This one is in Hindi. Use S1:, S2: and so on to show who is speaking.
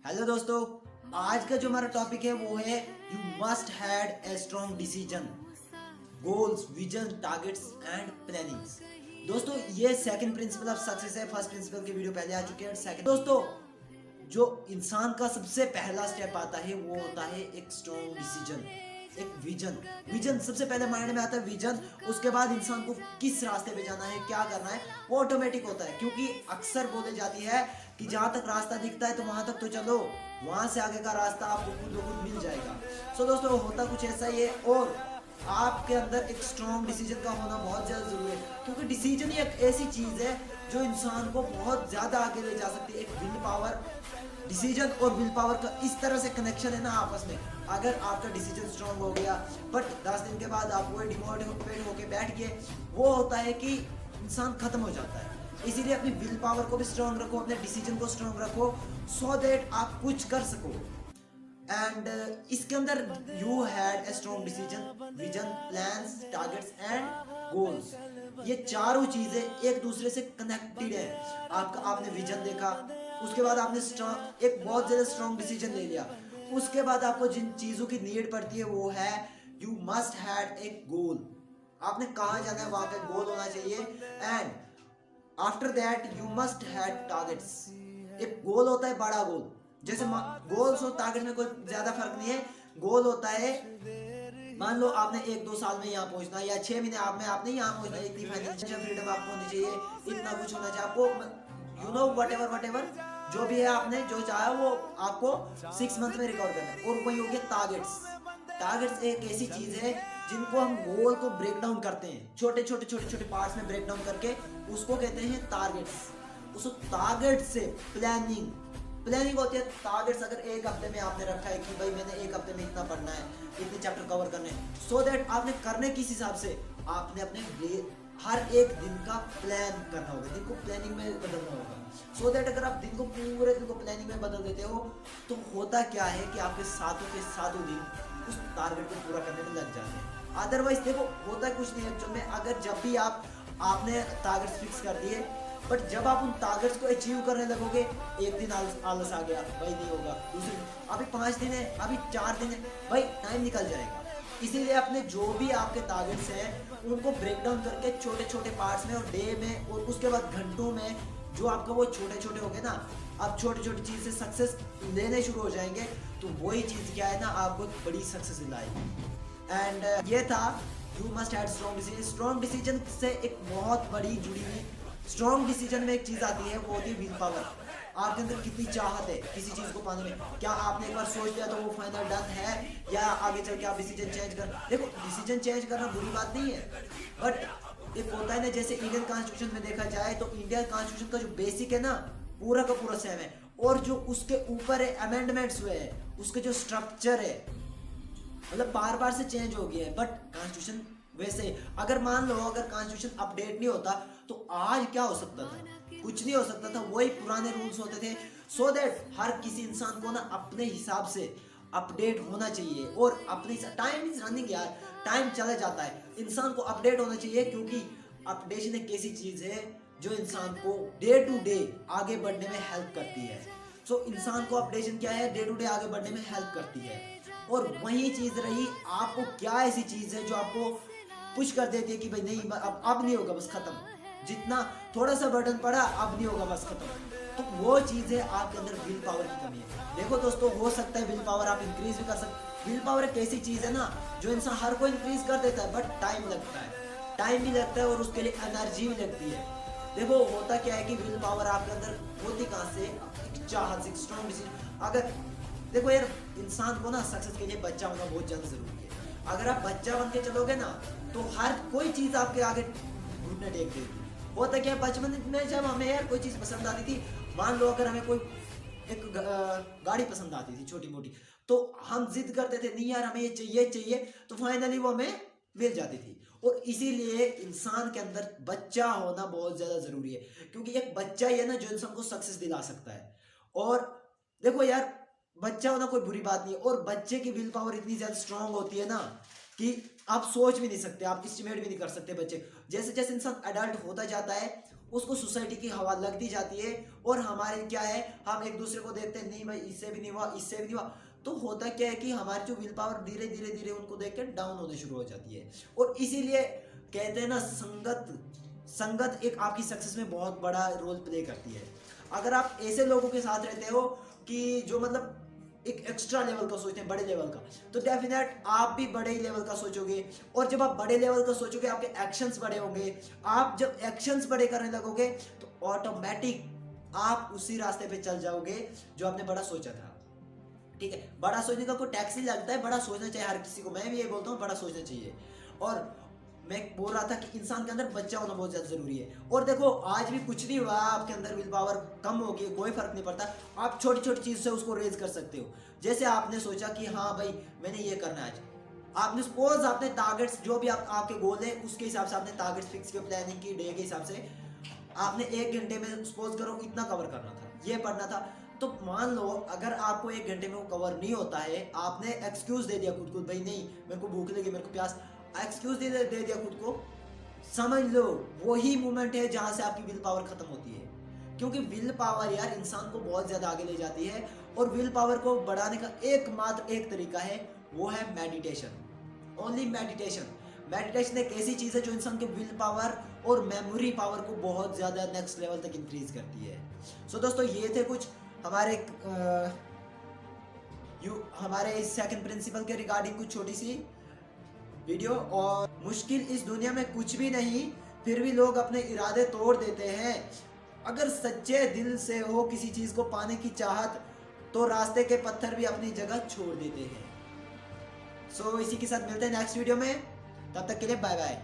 S1: हेलो दोस्तों, आज का जो हमारा टॉपिक है वो है you must had a strong decision, goals, vision, targets and plannings. दोस्तों ये सेकंड प्रिंसिपल ऑफ सक्सेस है। फर्स्ट प्रिंसिपल के वीडियो पहले आ चुके हैं। सेकंड दोस्तों, जो इंसान का सबसे पहला स्टेप आता है वो होता है एक स्ट्रॉन्ग डिसीजन, एक विजन। विजन सबसे पहले माइंड में आता है, विजन। उसके बाद इंसान को किस रास्ते पे जाना है, क्या करना है, वो ऑटोमेटिक होता है। क्योंकि अक्सर बोली जाती है कि जहां तक रास्ता दिखता है तो वहां तक तो चलो, वहां से आगे का रास्ता आपको खुद ब खुद मिल जाएगा। सो दोस्तों, होता कुछ ऐसा ही है और आपके अंदर एक स्ट्रॉन्ग डिसीजन का होना बहुत ज़्यादा ज़रूरी है। क्योंकि डिसीजन ही एक ऐसी चीज़ है जो इंसान को बहुत ज़्यादा आगे ले जा सकती है। एक विल पावर, डिसीजन और विल पावर का इस तरह से कनेक्शन है ना आपस में। अगर आपका डिसीजन स्ट्रांग हो गया बट 10 दिन के बाद आप वो डिमोटिवेट होकर बैठ गए, वो होता है कि इंसान खत्म हो जाता है। इसीलिए अपनी विल पावर को भी स्ट्रांग रखो, अपने डिसीजन को स्ट्रांग रखो, सो दैट आप कुछ कर सको। एंड इसके अंदर you had a strong decision, vision, plans, targets and goals. ये चारों चीजें एक दूसरे से कनेक्टेड है। आपने विजन देखा, उसके बाद आपने एक बहुत ज्यादा स्ट्रॉन्ग डिसीजन ले लिया। उसके बाद आपको जिन चीजों की नीड पड़ती है वो है यू मस्ट हैड ए गोल। आपने कहाँ जाना है वहां पे गोल होना चाहिए। And after that you must had targets. एक गोल होता है बड़ा गोल, जैसे गोल्स और टारगेट में कोई ज्यादा फर्क नहीं है। गोल होता है, मान लो आपने 1-2 साल में यहाँ पहुंचना है या 6 महीने आपने यहाँ पहुंचना है, इतनी फाइनेंशियल फ्रीडम आपको होनी चाहिए, इतना कुछ होना चाहिए आपको, यू नो वट एवर जो भी है आपने जो चाहा वो आपको 6 मंथ में रिकवर करना है। और वही हो गया टारगेट्स। टारगेट्स एक ऐसी चीज है जिनको हम गोल को ब्रेक डाउन करते हैं, छोटे छोटे पार्ट्स में ब्रेक डाउन करके उसको कहते हैं टारगेट्स। उस टारगेट से प्लानिंग होती है। टारगेट्स अगर एक हफ्ते में आपने रखा है कि भाई मैंने एक हफ्ते में इतना पढ़ना है, इतने चैप्टर कवर करने हैं, सो दैट आपने करने किस हिसाब से आपने अपने हर एक दिन का प्लान करना होगा, दिन को प्लानिंग में बदलना होगा। सो दैट अगर आप दिन को पूरे दिन को प्लानिंग में बदल देते हो तो होता क्या है कि आपके सातों के सातों दिन उस टारगेट को पूरा करने में लग जाते हैं। अदरवाइज देखो, होता कुछ नहीं एक्चुअल में। अगर जब भी आपने टारगेट्स फिक्स कर दिए बट जब आप उन टारगेट्स को अचीव करने लगोगे, एक दिन आलस आ गया, भाई नहीं होगा, दूसरे अभी 5 दिन है, अभी 4 दिन है, भाई टाइम निकल जाएगा। इसीलिए अपने जो भी आपके टारगेट्स हैं उनको ब्रेक डाउन करके छोटे छोटे पार्ट्स में और डे में और उसके बाद घंटों में जो आपका वो छोटे छोटे हो गए ना, आप छोटी छोटी चीज से सक्सेस लेने शुरू हो जाएंगे तो वही चीज क्या है ना, आपको बड़ी सक्सेस दिलाएगी। एंड ये था you must have strong decision. Strong decision से एक बहुत बड़ी जुड़ी हुई स्ट्रॉन्ग डिसीजन में एक चीज आती है, वो होती है विल पावर। आपके अंदर कितनी चाहत है किसी चीज को पाने में। क्या आपने एक बार सोच लिया तो वो फाइनल डन है, या आगे चल के आप डिसीजन चेंज कर। देखो, डिसीजन चेंज करना बुरी बात नहीं है, बट एक होता है ना, जैसे इंडियन कॉन्स्टिट्यूशन में देखा जाए तो इंडियन कॉन्स्टिट्यूशन का जो बेसिक है ना पूरा का पूरा सेम है, और जो उसके ऊपर है अमेंडमेंट्स हुए हैं, उसके जो स्ट्रक्चर है मतलब बार बार से चेंज हो गया है, बट कॉन्स्टिट्यूशन वैसे। अगर मान लो अगर कॉन्स्टिट्यूशन अपडेट नहीं होता तो आज क्या हो सकता था, कुछ नहीं हो सकता था, वही पुराने रूल्स होते थे। सो दैट हर किसी इंसान को ना अपने हिसाब से अपडेट होना चाहिए। और अपने टाइम इज रनिंग यार, टाइम चला जाता है, इंसान को अपडेट होना चाहिए। क्योंकि अपडेशन एक ऐसी चीज है जो इंसान को डे टू डे आगे बढ़ने में हेल्प करती है। सो इंसान को अपडेशन क्या है, डे टू डे आगे बढ़ने में हेल्प करती है। और वही चीज रही, आपको क्या ऐसी चीज है जो आपको पुश कर देती है कि भाई नहीं, अब नहीं होगा, बस खत्म, जितना थोड़ा सा बर्डन पड़ा अब नहीं होगा, बस खत्म। तो वो चीज है आपके अंदर विल पावर की कमी है। देखो दोस्तों, हो सकता है विल पावर आप इंक्रीज भी कर सकते। विल पावर एक ऐसी चीज है ना जो इंसान हर कोई इंक्रीज कर देता है, बट टाइम लगता है, टाइम भी लगता है और उसके लिए एनर्जी भी लगती है। देखो होता क्या है कि विल पावर आपके अंदर होती कहाँ से, एक चाहत से, स्ट्रॉन्ग डिसीजन। अगर देखो यार, इंसान को ना सक्सेस के लिए बच्चा होना बहुत ज्यादा जरूरी है। अगर आप बच्चा बन के चलोगे ना तो हर कोई चीज आपके आगे घुटने टेक देगी। होता क्या, बचपन में जब हमें यार कोई चीज पसंद आती थी, मान लो अगर हमें कोई एक गाड़ी पसंद आती थी छोटी मोटी, तो हम जिद करते थे नहीं यार हमें ये चाहिए चाहिए, तो फाइनली वो हमें मिल जाती थी। और इसीलिए इंसान के अंदर बच्चा होना बहुत ज्यादा जरूरी है, क्योंकि एक बच्चा ही है ना जो इंसान को सक्सेस दिला सकता है। और देखो यार, बच्चा होना कोई बुरी बात नहीं है, और बच्चे की विल पावर इतनी ज्यादा स्ट्रांग होती है ना कि आप सोच भी नहीं सकते, आप एस्टिमेट भी नहीं कर सकते बच्चे। जैसे जैसे इंसान अडल्ट होता जाता है उसको सोसाइटी की हवा लगती जाती है और हमारे क्या है, हम एक दूसरे को देखते हैं, नहीं भाई इससे भी नहीं हुआ, इससे भी नहीं हुआ, तो होता क्या है कि हमारी जो विल पावर धीरे धीरे धीरे उनको देख के डाउन होने शुरू हो जाती है। और इसीलिए कहते हैं ना, संगत एक आपकी सक्सेस में बहुत बड़ा रोल प्ले करती है। अगर आप ऐसे लोगों के साथ रहते हो कि जो मतलब एक एक्स्ट्रा लेवल का सोचते हैं, बड़े लेवल का, तो डेफिनेट आप भी बड़े लेवल का सोचोगे। और जब आप बड़े लेवल का सोचोगे आपके एक्शंस बड़े होंगे। आप जब एक्शंस बड़े करने लगोगे तो ऑटोमेटिक आप उसी रास्ते पे चल जाओगे जो आपने बड़ा सोचा था। ठीक है, बड़ा सोचने का कोई टैक्स नहीं लगता है, बड़ा सोचना चाहिए हर किसी को। मैं भी ये बोलता हूँ, बड़ा सोचना चाहिए। और मैं बोल रहा था कि इंसान के अंदर बच्चा होना बहुत ज्यादा जरूरी है। और देखो, आज भी कुछ नहीं हुआ, आपके अंदर विल पावर कम होगी, कोई फर्क नहीं पड़ता। आप छोटी छोटी चीज से उसको रेज कर सकते हो। जैसे आपने सोचा कि हाँ भाई मैंने ये करना है आज, आपने सपोज आपने टारगेट्स, जो भी आपके गोल है उसके हिसाब से आपने टारगेट्स फिक्स किए, प्लानिंग की, डे के हिसाब से आपने 1 घंटे में सपोज करो इतना कवर करना था, ये पढ़ना था। तो मान लो अगर आपको 1 घंटे में वो कवर नहीं होता है, आपने एक्सक्यूज दे दिया खुद को, भाई नहीं मेरे को भूख लगी, मेरे को प्यास, एक्सक्यूज दे दिया खुद को, समझ लो वही मोमेंट है जहां से आपकी विल पावर खत्म होती है। क्योंकि विल पावर यार इंसान को बहुत ज्यादा आगे ले जाती है। और विल पावर को बढ़ाने का एकमात्र एक तरीका है, वो है मेडिटेशन। Only meditation. मेडिटेशन एक ऐसी चीज है जो इंसान के विल पावर और मेमोरी पावर को बहुत ज्यादा नेक्स्ट लेवल तक इंक्रीज करती है। सो दोस्तों, ये थे कुछ हमारे इस सेकंड प्रिंसिपल के रिगार्डिंग कुछ छोटी सी वीडियो। और मुश्किल इस दुनिया में कुछ भी नहीं, फिर भी लोग अपने इरादे तोड़ देते हैं। अगर सच्चे दिल से हो किसी चीज को पाने की चाहत, तो रास्ते के पत्थर भी अपनी जगह छोड़ देते हैं। सो इसी के साथ मिलते हैं नेक्स्ट वीडियो में, तब तक के लिए बाय बाय।